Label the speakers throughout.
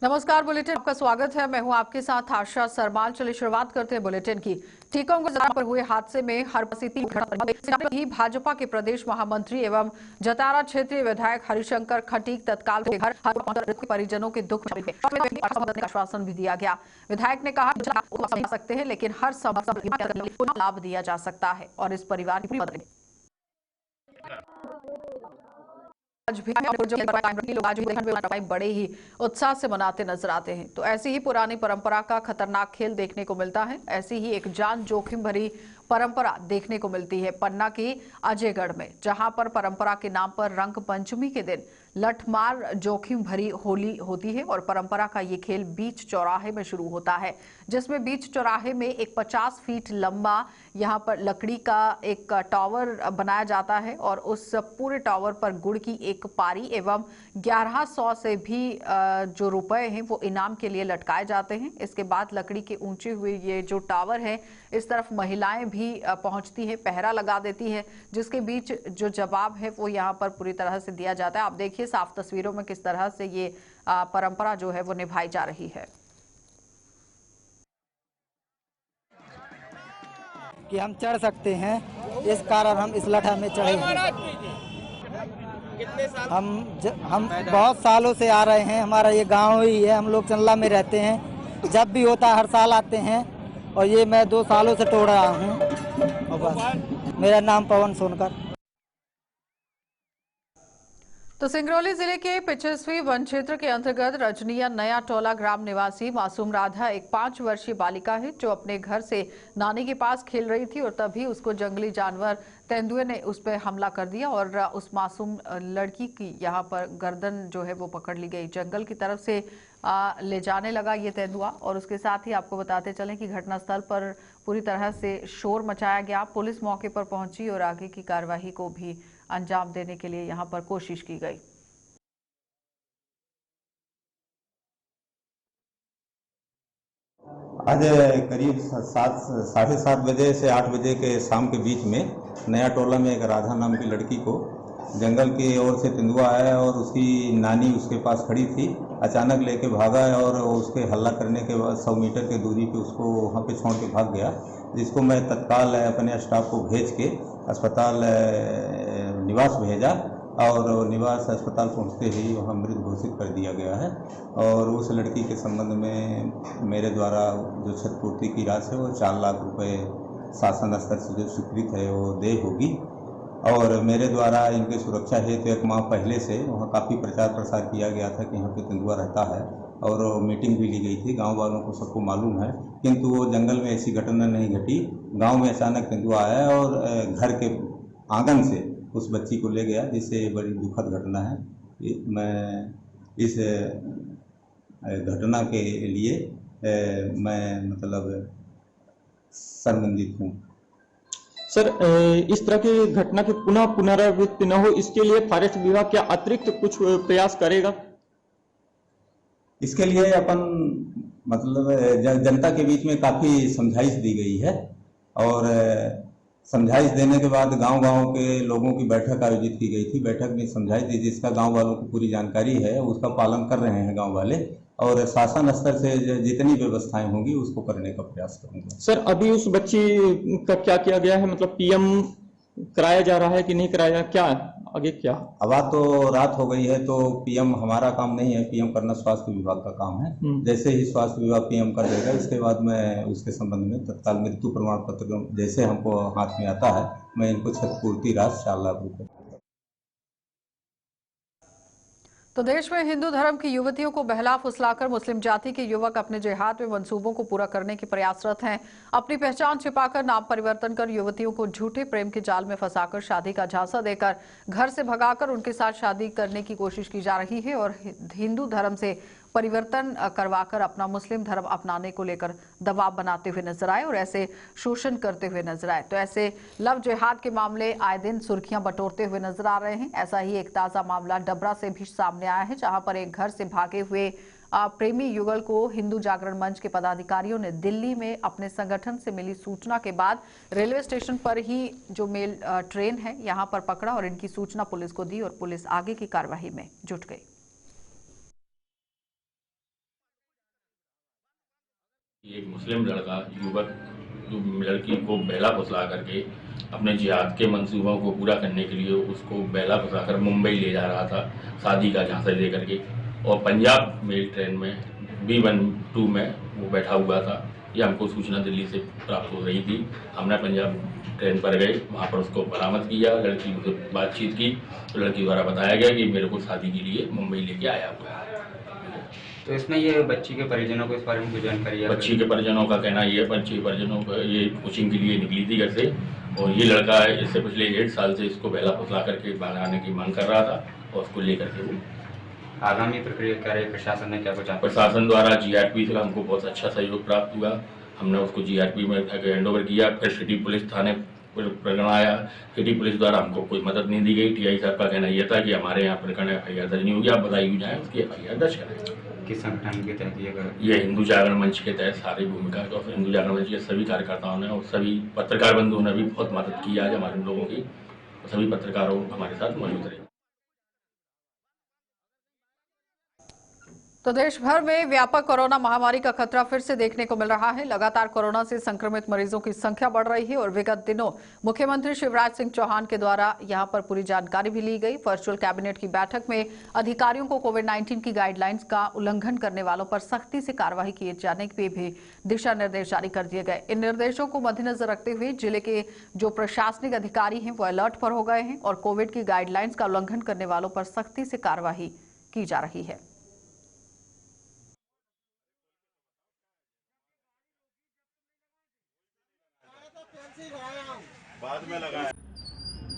Speaker 1: नमस्कार, बुलेटिन आपका स्वागत है। मैं हूं आपके साथ आशा सरमाल। चलिए शुरुआत करते हैं बुलेटिन की। टीकमगढ़ पर हुए हादसे में हरपसीती ही भाजपा के प्रदेश महामंत्री एवं जतारा क्षेत्रीय विधायक हरिशंकर खटीक तत्काल के घर परिजनों के दुख आश्वासन भी दिया गया। विधायक ने कहा समझ सकते हैं, लेकिन हर समस्या लाभ दिया जा सकता है और इस परिवार की आज भी लोग बड़े ही उत्साह से मनाते नजर आते हैं। तो ऐसी ही पुरानी परंपरा का खतरनाक खेल देखने को मिलता है। ऐसी ही एक जान जोखिम भरी परंपरा देखने को मिलती है पन्ना की अजयगढ़ में, जहां पर परंपरा के नाम पर रंग पंचमी के दिन लठमार जोखिम भरी होली होती है और परंपरा का ये खेल बीच चौराहे में शुरू होता है, जिसमें बीच चौराहे में एक 50 फीट लंबा यहां पर लकड़ी का एक टावर बनाया जाता है और उस पूरे टावर पर गुड़ की एक पारी एवं 1100 से भी जो रुपए हैं वो इनाम के लिए लटकाए जाते हैं। इसके बाद लकड़ी के ऊंचे हुए ये जो टावर है, इस तरफ महिलाएं भी पहुंचती है, पहरा लगा देती है, जिसके बीच जो जवाब है वो यहाँ पर पूरी तरह से दिया जाता है। आप देखिए साफ तस्वीरों में किस तरह से ये परंपरा जो है वो निभाई जा रही है
Speaker 2: कि हम चढ़ सकते हैं, इस कारण हम इस लठा में चढ़े हैं। हम बहुत सालों से आ रहे हैं, हमारा ये गांव ही है, हम लोग चंदला में रहते हैं। जब भी होता है हर साल आते हैं और ये मैं 2 सालों से तोड़ रहा हूँ। और बस मेरा नाम पवन सोनकर।
Speaker 1: तो सिंगरौली जिले के पिछेसवी वन क्षेत्र के अंतर्गत रजनिया नया टोला ग्राम निवासी मासूम राधा एक 5 वर्षीय बालिका है, जो अपने घर से नानी के पास खेल रही थी और तभी उसको जंगली जानवर तेंदुए ने उस पर हमला कर दिया और उस मासूम लड़की की यहां पर गर्दन जो है वो पकड़ ली गई। जंगल की तरफ से ले जाने लगा ये तेंदुआ और उसके साथ ही आपको बताते चलें कि घटनास्थल पर पूरी तरह से शोर मचाया गया। पुलिस मौके पर पहुंची और आगे की कार्यवाही को भी अंजाम देने के लिए यहां पर कोशिश की गई।
Speaker 3: आज करीब 7:30 बजे से 8 बजे के शाम के बीच में नया टोला में एक राधा नाम की लड़की को जंगल की ओर से तेंदुआ आया और उसकी नानी उसके पास खड़ी थी, अचानक लेके भागा और उसके हल्ला करने के बाद 100 मीटर की दूरी पे उसको वहाँ पे छोड़ के भाग गया, जिसको मैं तत्काल अपने स्टाफ को भेज के अस्पताल निवास भेजा और निवास अस्पताल पहुंचते ही वहाँ मृत घोषित कर दिया गया है। और उस लड़की के संबंध में मेरे द्वारा जो क्षतिपूर्ति की राशि है वो 4 लाख रुपए शासन स्तर से जो स्वीकृत है वो देय होगी। और मेरे द्वारा इनकी सुरक्षा हेतु 1 माह पहले से वहाँ काफ़ी प्रचार प्रसार किया गया था कि यहाँ पे तेंदुआ रहता है और मीटिंग भी ली गई थी। गांव वालों को सबको मालूम है, किंतु वो जंगल में ऐसी घटना नहीं घटी। गांव में अचानक तेंदुआ आया और घर के आंगन से उस बच्ची को ले गया, जिससे बड़ी दुखद घटना है। मैं इस घटना के लिए मैं मतलब शर्मिंदित हूँ।
Speaker 4: सर, इस तरह की घटना की पुनरावृत्ति न हो, इसके लिए फॉरेस्ट विभाग क्या अतिरिक्त कुछ प्रयास करेगा?
Speaker 3: इसके लिए अपन मतलब जनता के बीच में काफ़ी समझाइश दी गई है और समझाइश देने के बाद गांव-गांव के लोगों की बैठक आयोजित की गई थी। बैठक में समझाइश दी, जिसका गांव वालों को पूरी जानकारी है, उसका पालन कर रहे हैं गांव वाले और शासन स्तर से जितनी व्यवस्थाएं होंगी उसको करने का प्रयास करूंगा।
Speaker 4: सर, अभी उस बच्ची का क्या किया गया है? मतलब पीएम कराया जा रहा है कि नहीं कराया, क्या आगे क्या?
Speaker 3: अब तो रात हो गई है तो पीएम हमारा काम नहीं है, पीएम करना स्वास्थ्य विभाग का काम है। जैसे ही स्वास्थ्य विभाग पीएम कर देगा, इसके बाद मैं उसके संबंध में तत्काल मृत्यु प्रमाण पत्र जैसे हमको हाथ में आता है, मैं इनको क्षतिपूर्ति राशि 4 लाख रुपए।
Speaker 1: तो देश में हिंदू धर्म की युवतियों को बहला फुसलाकर मुस्लिम जाति के युवक अपने जिहाद में मंसूबों को पूरा करने के प्रयासरत हैं। अपनी पहचान छिपाकर नाम परिवर्तन कर युवतियों को झूठे प्रेम के जाल में फंसाकर शादी का झांसा देकर घर से भगाकर उनके साथ शादी करने की कोशिश की जा रही है और हिंदू धर्म से परिवर्तन करवाकर अपना मुस्लिम धर्म अपनाने को लेकर दबाव बनाते हुए नजर आए और ऐसे शोषण करते हुए नजर आए। तो ऐसे लव जिहाद के मामले आए दिन सुर्खियां बटोरते हुए नजर आ रहे हैं। ऐसा ही एक ताजा मामला डबरा से भी सामने आया है, जहां पर एक घर से भागे हुए प्रेमी युगल को हिंदू जागरण मंच के पदाधिकारियों ने दिल्ली में अपने संगठन से मिली सूचना के बाद रेलवे स्टेशन पर ही जो मेल ट्रेन है यहां पर पकड़ा और इनकी सूचना पुलिस को दी और पुलिस आगे की कार्यवाही में जुट गई।
Speaker 5: एक मुस्लिम लड़का युवक लड़की को बेला फुसला करके अपने जिहाद के मंसूबों को पूरा करने के लिए उसको बेला फुसलाकर मुंबई ले जा रहा था शादी का झांसा दे करके, और पंजाब मेल ट्रेन में B12 में वो बैठा हुआ था। ये हमको सूचना दिल्ली से प्राप्त हो रही थी। हमने पंजाब ट्रेन पर गए, वहाँ पर उसको बरामद किया, लड़की से बातचीत की तो लड़की द्वारा बताया गया कि मेरे को शादी के लिए मुंबई लेके आया हुआ है।
Speaker 6: तो इसमें ये बच्ची के परिजनों को इस बारे में कोई जानकारी है?
Speaker 5: बच्ची के परिजनों का कहना ये, बच्ची के परिजनों का ये कोचिंग के लिए निकली थी घर से, और ये लड़का इससे पिछले 1 साल से इसको बेला फुसला करके भगाने की मांग कर रहा था, और उसको लेकर के वो
Speaker 6: आगामी प्रक्रिया क्या रही? प्रशासन ने क्या कुछ?
Speaker 5: प्रशासन द्वारा GRP से हमको बहुत अच्छा सहयोग प्राप्त हुआ। हमने उसको GRP में हैंड ओवर किया, फिर सिटी पुलिस थाने प्रकरण आया। सिटी पुलिस द्वारा हमको कोई मदद नहीं दी गई। TI साहब का कहना यह था कि हमारे यहाँ प्रकरण FIR दर्ज नहीं होगी, आप बधाई जाए उसकी FIR दर्ज करें।
Speaker 6: किस संगठन के तहत
Speaker 5: ये हिंदू जागरण मंच के तहत सारी भूमिका, और हिंदू जागरण मंच के सभी कार्यकर्ताओं ने और सभी पत्रकार बंधुओं ने भी बहुत मदद की आज हमारे लोगों की, सभी पत्रकारों हमारे साथ मौजूद रहे।
Speaker 1: तो देश भर में व्यापक कोरोना महामारी का खतरा फिर से देखने को मिल रहा है। लगातार कोरोना से संक्रमित मरीजों की संख्या बढ़ रही है और विगत दिनों मुख्यमंत्री शिवराज सिंह चौहान के द्वारा यहां पर पूरी जानकारी भी ली गई। वर्चुअल कैबिनेट की बैठक में अधिकारियों को कोविड-19 की गाइडलाइंस का उल्लंघन करने वालों पर सख्ती से कार्रवाई किए जाने के भी दिशा निर्देश जारी कर दिए गए। इन निर्देशों को मद्देनजर रखते हुए जिले के जो प्रशासनिक अधिकारी हैं वो अलर्ट पर हो गए हैं और कोविड की गाइडलाइंस का उल्लंघन करने वालों पर सख्ती से कार्रवाई की जा रही है।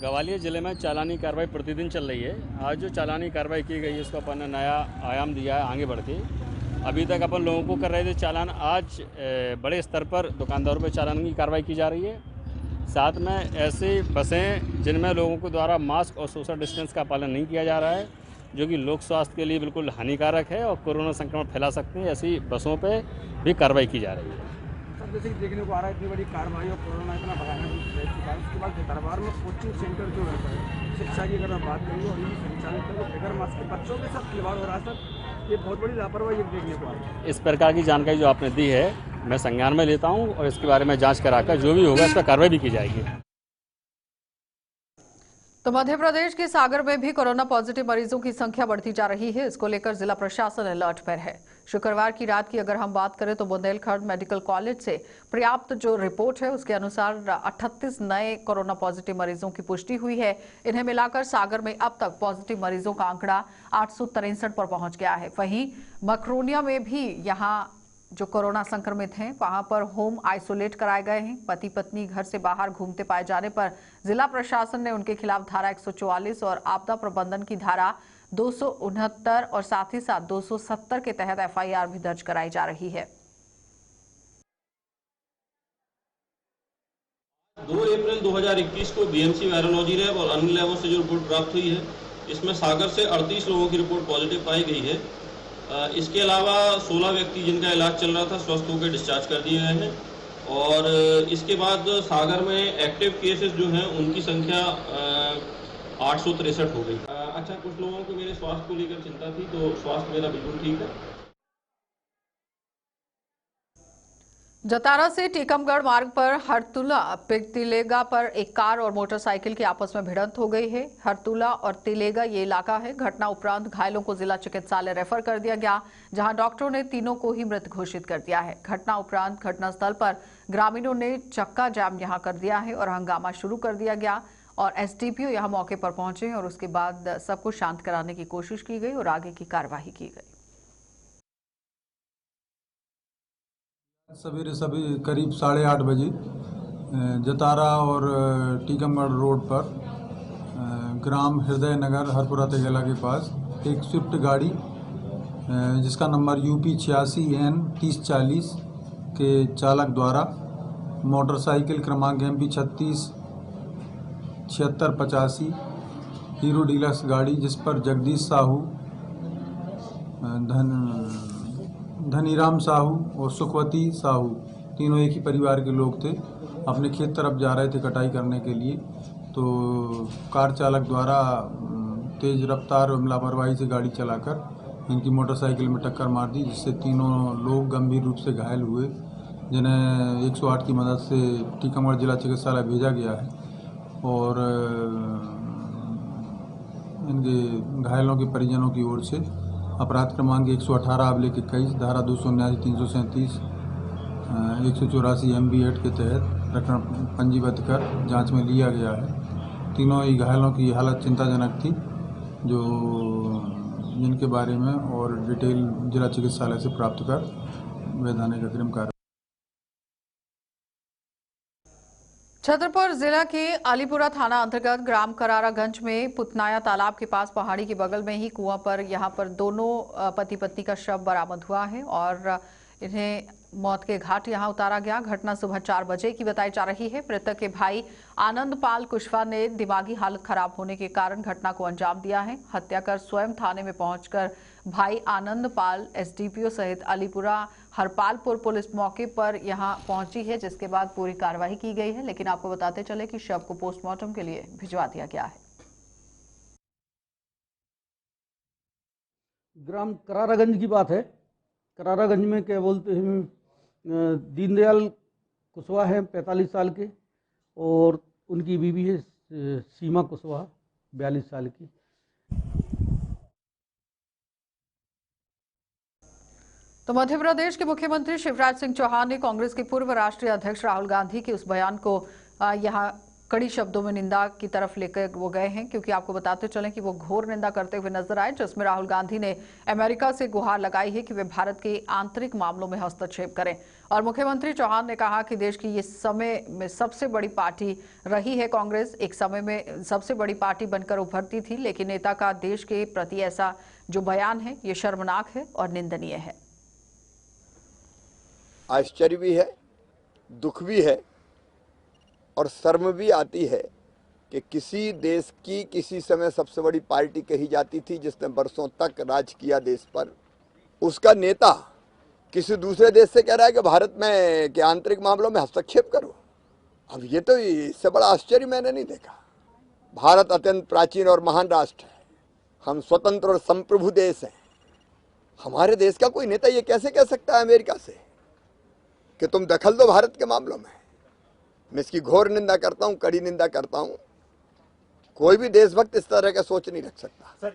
Speaker 7: ग्वालियर जिले में चालानी कार्रवाई प्रतिदिन चल रही है। आज जो चालानी कार्रवाई की गई है उसको अपन ने नया आयाम दिया है आगे बढ़ के। अभी तक अपन लोगों को कर रहे थे चालान, आज बड़े स्तर पर दुकानदारों पर चालान की कार्रवाई की जा रही है। साथ में ऐसी बसें जिनमें लोगों के द्वारा मास्क और सोशल डिस्टेंस का पालन नहीं किया जा रहा है, जो कि लोक स्वास्थ्य के लिए बिल्कुल हानिकारक है और कोरोना संक्रमण फैला सकते हैं, ऐसी बसों पर भी कार्रवाई की जा रही है।
Speaker 8: जैसे देखने को आ रहा है इतनी बड़ी कार्रवाई और कोरोना इतना भयानक रह चुका है, उसके बाद दरबार में कोचिंग सेंटर जो रहता है शिक्षा की अगर मैं बात करूँ और संचालित करूँ बगैर मास्क के बच्चों के साथ खिलवाड़ हो रहा है सर, ये बहुत बड़ी लापरवाही देखने को आ रही है।
Speaker 7: इस प्रकार की जानकारी जो आपने दी है मैं संज्ञान में लेता हूँ और इसके बारे में जाँच कराकर जो भी होगा इस पर कार्रवाई भी की जाएगी।
Speaker 1: तो मध्य प्रदेश के सागर में भी कोरोना पॉजिटिव मरीजों की संख्या बढ़ती जा रही है। इसको लेकर जिला प्रशासन अलर्ट पर है। शुक्रवार की रात की अगर हम बात करें तो बुंदेलखंड मेडिकल कॉलेज से पर्याप्त जो रिपोर्ट है उसके अनुसार 38 नए कोरोना पॉजिटिव मरीजों की पुष्टि हुई है। इन्हें मिलाकर सागर में अब तक पॉजिटिव मरीजों का आंकड़ा 863 पर पहुंच गया है। वहीं मखरोनिया में भी यहां जो कोरोना संक्रमित हैं वहां पर होम आइसोलेट कराए गए हैं। पति पत्नी घर से बाहर घूमते पाए जाने पर जिला प्रशासन ने उनके खिलाफ धारा 144 और आपदा प्रबंधन की धारा 269 और साथ ही साथ 270 के तहत FIR भी दर्ज कराई जा रही है।
Speaker 9: 2 अप्रैल 2021 को BMC वायरोलॉजी लैब और अन्य लैबों से जो रिपोर्ट प्राप्त हुई है, इसमें सागर से 38 लोगों की रिपोर्ट पॉजिटिव पाई गई है। इसके अलावा 16 व्यक्ति जिनका इलाज चल रहा था स्वस्थ होकर डिस्चार्ज कर दिए गए हैं और इसके बाद सागर में एक्टिव केसेस जो हैं उनकी संख्या 863 हो गई। अच्छा, कुछ लोगों को मेरे स्वास्थ्य को लेकर चिंता थी, तो स्वास्थ्य मेरा बिल्कुल ठीक है।
Speaker 1: जतारा से टीकमगढ़ मार्ग पर हरतुला तिलेगा पर एक कार और मोटरसाइकिल की आपस में भिड़ंत हो गई है। हरतुला और तिलेगा ये इलाका है। घटना उपरांत घायलों को जिला चिकित्सालय रेफर कर दिया गया, जहां डॉक्टरों ने तीनों को ही मृत घोषित कर दिया है। घटना उपरांत घटनास्थल पर ग्रामीणों ने चक्का जाम यहां कर दिया है और हंगामा शुरू कर दिया गया और SDPO यहां मौके पर पहुंचे और उसके बाद सबको शांत कराने की कोशिश की गई और आगे की कार्यवाही की गई।
Speaker 10: सवेरे करीब 8:30 बजे जतारा और टीकमगढ़ रोड पर ग्राम हृदय नगर हरपुरा तेगला के पास एक स्विफ्ट गाड़ी जिसका नंबर UP 86N 3040 के चालक द्वारा मोटरसाइकिल क्रमांक MP 36 7685 हीरो डीलक्स गाड़ी जिस पर जगदीश साहू, धनीराम साहू और सुखवती साहू तीनों एक ही परिवार के लोग थे, अपने खेत तरफ जा रहे थे कटाई करने के लिए। तो कार चालक द्वारा तेज़ रफ्तार और लापरवाही से गाड़ी चलाकर इनकी मोटरसाइकिल में टक्कर मार दी, जिससे तीनों लोग गंभीर रूप से घायल हुए। जिन्हें 108 की मदद से टीकमगढ़ जिला चिकित्सालय भेजा गया है और इनके घायलों के परिजनों की ओर से अपराध क्रमांक 118/21 धारा 279 337 184 MB एक्ट के तहत प्रकरण पंजीबद्ध कर जांच में लिया गया है। तीनों ही घायलों की हालत चिंताजनक थी, जो जिनके बारे में और डिटेल जिला चिकित्सालय से प्राप्त कर वैधानिक अग्रिम कार्य।
Speaker 1: छतरपुर जिला के अलीपुरा थाना अंतर्गत ग्राम करारागंज में पुतनाया तालाब के पास पहाड़ी के बगल में ही कुआं पर यहां पर दोनों पति पत्नी का शव बरामद हुआ है और इन्हें मौत के घाट यहां उतारा गया। घटना सुबह 4 बजे की बताई जा रही है। मृतक के भाई आनंद पाल कुशवाहा ने दिमागी हालत खराब होने के कारण घटना को अंजाम दिया है। हत्या कर स्वयं थाने में पहुंचकर भाई आनंद पाल एसडीपीओ सहित अलीपुरा हरपालपुर पुलिस मौके पर यहां पहुंची है, जिसके बाद पूरी कार्रवाई की गई है। लेकिन आपको बताते चले कि शव को पोस्टमार्टम के लिए भिजवा दिया गया है।
Speaker 11: ग्राम करारागंज की बात है। करारागंज में क्या बोलते हैं, दीनदयाल कुशवाहा हैं 45 साल के और उनकी बीवी है सीमा कुशवाहा 42 साल की।
Speaker 1: तो मध्य प्रदेश के मुख्यमंत्री शिवराज सिंह चौहान ने कांग्रेस के पूर्व राष्ट्रीय अध्यक्ष राहुल गांधी के उस बयान को यहां कड़ी शब्दों में निंदा की तरफ लेकर वो गए हैं, क्योंकि आपको बताते चलें कि वो घोर निंदा करते हुए नजर आए, जिसमें राहुल गांधी ने अमेरिका से गुहार लगाई है कि वे भारत के आंतरिक मामलों में हस्तक्षेप करें। और मुख्यमंत्री चौहान ने कहा कि देश की ये समय में सबसे बड़ी पार्टी रही है कांग्रेस, एक समय में सबसे बड़ी पार्टी बनकर उभरती थी, लेकिन नेता का देश के प्रति ऐसा जो बयान है ये शर्मनाक है और निंदनीय है।
Speaker 12: आश्चर्य भी है, दुख भी है और शर्म भी आती है कि किसी देश की किसी समय सबसे बड़ी पार्टी कही जाती थी जिसने वर्षों तक राज किया देश पर, उसका नेता किसी दूसरे देश से कह रहा है कि भारत में के आंतरिक मामलों में हस्तक्षेप करो। अब ये तो इससे बड़ा आश्चर्य मैंने नहीं देखा। भारत अत्यंत प्राचीन और महान राष्ट्र है, हम स्वतंत्र और संप्रभु देश हैं। हमारे देश का कोई नेता ये कैसे कह सकता है अमेरिका से कि तुम दखल दो भारत के मामलों में। मैं इसकी घोर निंदा करता हूं, कड़ी निंदा करता हूं। कोई भी देशभक्त इस तरह का सोच नहीं रख सकता।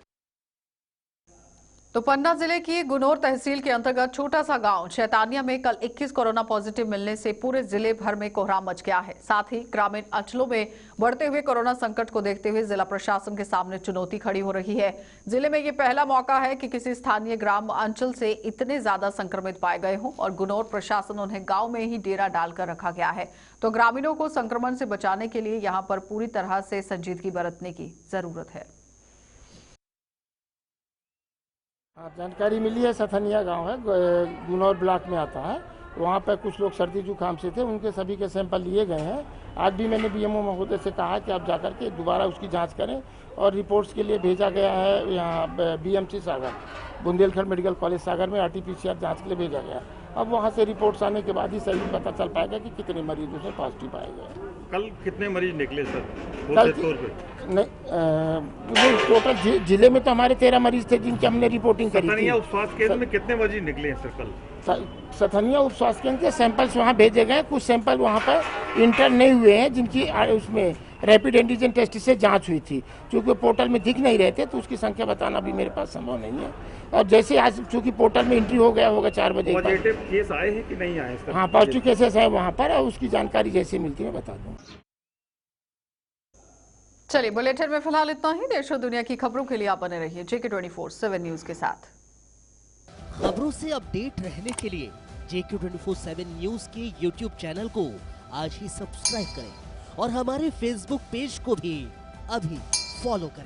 Speaker 1: तो पन्ना जिले की गुनोर तहसील के अंतर्गत छोटा सा गांव शैतानिया में कल 21 कोरोना पॉजिटिव मिलने से पूरे जिले भर में कोहराम मच गया है। साथ ही ग्रामीण अंचलों में बढ़ते हुए कोरोना संकट को देखते हुए जिला प्रशासन के सामने चुनौती खड़ी हो रही है। जिले में ये पहला मौका है कि किसी स्थानीय ग्राम अंचल से इतने ज्यादा संक्रमित पाए गए हों और गुनोर प्रशासन उन्हें गाँव में ही डेरा डालकर रखा गया है। तो ग्रामीणों को संक्रमण से बचाने के लिए यहाँ पर पूरी तरह से संजीदगी बरतने की जरूरत है।
Speaker 13: जानकारी मिली है, सथनिया गांव है, गुनौर ब्लॉक में आता है। वहाँ पर कुछ लोग सर्दी जुकाम से थे, उनके सभी के सैंपल लिए गए हैं। आज भी मैंने बीएमओ महोदय से कहा कि आप जाकर के दोबारा उसकी जांच करें और रिपोर्ट्स के लिए भेजा गया है यहाँ बीएमसी सागर, बुंदेलखंड मेडिकल कॉलेज सागर में आरटीपीसीआर जांच के लिए भेजा गया। अब वहाँ से रिपोर्ट्स आने के बाद ही सही पता चल पाएगा कि कितने मरीज उसमें पॉजिटिव पाए गए।
Speaker 14: कल कितने मरीज निकले सर?
Speaker 13: कल नहीं, टोटल जिले में तो हमारे 13 मरीज थे जिनकी हमने रिपोर्टिंग करी थी।
Speaker 14: सथनिया उप स्वास्थ्य केंद्र में कितने मरीज निकले हैं सर कल?
Speaker 13: सथनिया उप स्वास्थ्य केंद्र के सैंपल्स वहाँ भेजे गए। कुछ सैंपल वहाँ पर इंटर नहीं हुए हैं, जिनकी उसमें रैपिड एंटीजन टेस्ट से जांच हुई थी। चूँकि पोर्टल में दिख नहीं रहे थे तो उसकी संख्या बताना भी मेरे पास संभव नहीं है। और जैसे आज चूँकि पोर्टल में एंट्री हो गया होगा 4 बजे,
Speaker 14: पॉजिटिव केस आए हैं कि नहीं आए?
Speaker 13: हाँ, पॉजिटिव केसेस है वहाँ पर, और उसकी जानकारी जैसे मिलती है बता दूँगा।
Speaker 1: चलिए, बुलेटिन में फिलहाल इतना ही। देश और दुनिया की खबरों के लिए आप बने रहिए JK 24/7 न्यूज के साथ।
Speaker 15: खबरों से अपडेट रहने के लिए JK 24/7 न्यूज के YouTube चैनल को आज ही सब्सक्राइब करें और हमारे Facebook पेज को भी अभी फॉलो करें।